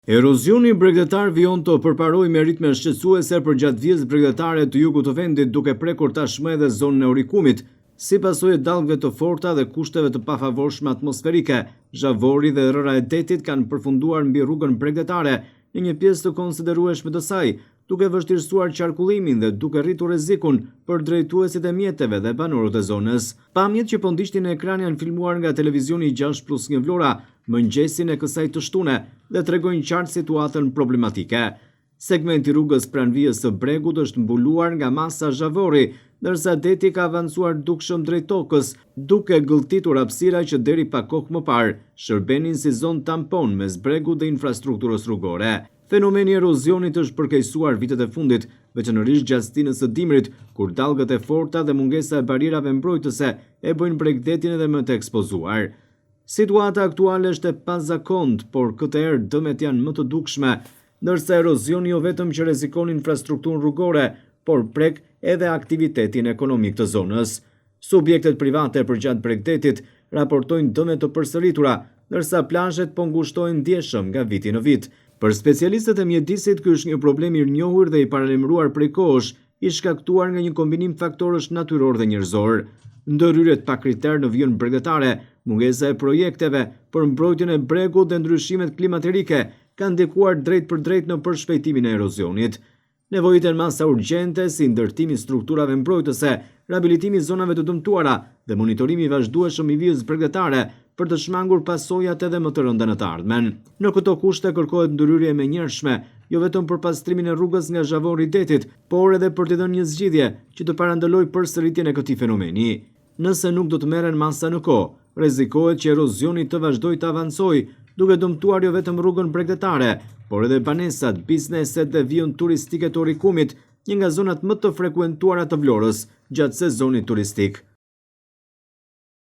Erozioni bregdetar vijon të përparojë me ritme shqetësuese përgjatë vijës bregdetare të jugut të vendit, duke prekur tashmë edhe zonën e Urikumit, si pasojë dallgëve të forta dhe kushteve të pafavorshme atmosferike. Zhavori dhe rëra e detit kanë përfunduar mbi rrugën bregdetare në një pjesë të konsiderueshme të saj, duke vështirësuar qarkullimin dhe duke rritur rrezikun për drejtuesit e mjeteve dhe banorët e zonës. Pamjet që po ndiqnin në ekran janë filmuar nga televizioni 6+1 Vlora mëngjesin e kësaj të shtune dhe tregojnë qartë situatën problematike. Segmenti rrugës pranë vijës së Bregut është mbuluar nga masa zhavori, ndërsa deti ka avancuar dukshëm drejt tokës, duke gëlltitur hapësira që deri pak kohë më parë shërbenin si zonë tampon mes Bregut dhe infrastrukturës rrugore. Fenomeni i erozionit është përkeqësuar vitet e fundit, veçanërisht gjatë stinës së dimrit, kur dallgët e forta dhe mungesa e barierave mbrojtëse e bëjnë bregdetin edhe më të ekspozuar. Situata aktuale është e pazakontë, por këtë herë dëmet janë më të dukshme, ndërsa erozioni jo vetëm që rrezikon infrastrukturën rrugore, por prek edhe aktivitetin ekonomik të zonës. Subjektet private përgjatë bregdetit raportojnë dëme të përsëritura, ndërsa plazhet po ngushtohen ndjeshëm nga viti në vit. Për specialistët e mjedisit, ky është një problem i njohur dhe i paralajmëruar prej kohësh, i shkaktuar nga një kombinim faktorësh natyror dhe njerëzor. Ndërhyrjet pa kriter në vijën bregdetare, mungesa e projekteve për mbrojtjen e Bregut dhe ndryshimet klimatike kanë ndikuar drejt për drejt në përshpejtimin e erozionit. Nevojiten masa urgjente si ndërtimi strukturave mbrojtëse, rihabilitimi zonave të dëmtuara dhe monitorimi i vazhdueshëm i vijës bregdetare për të shmangur pasojat edhe më të rënda në të ardhmen. Në këto kushte kërkohet ndërhyrje e menjëhershme, jo vetëm për pastrimin e rrugës nga zhavori i detit, por edhe për të dhënë një zgjidhje që të parandalojë përsëritjen e këtij fenomeni. Nëse nuk do të merren masa në kohë, rrezikohet që erozioni të vazhdojë të avancojë, duke dëmtuar jo vetëm rrugën bregdetare, por edhe banesat, bizneset dhe vijën turistike të Urikumit, një nga zonat më të frekuentuara të Vlorës gjatë sezonit turistik.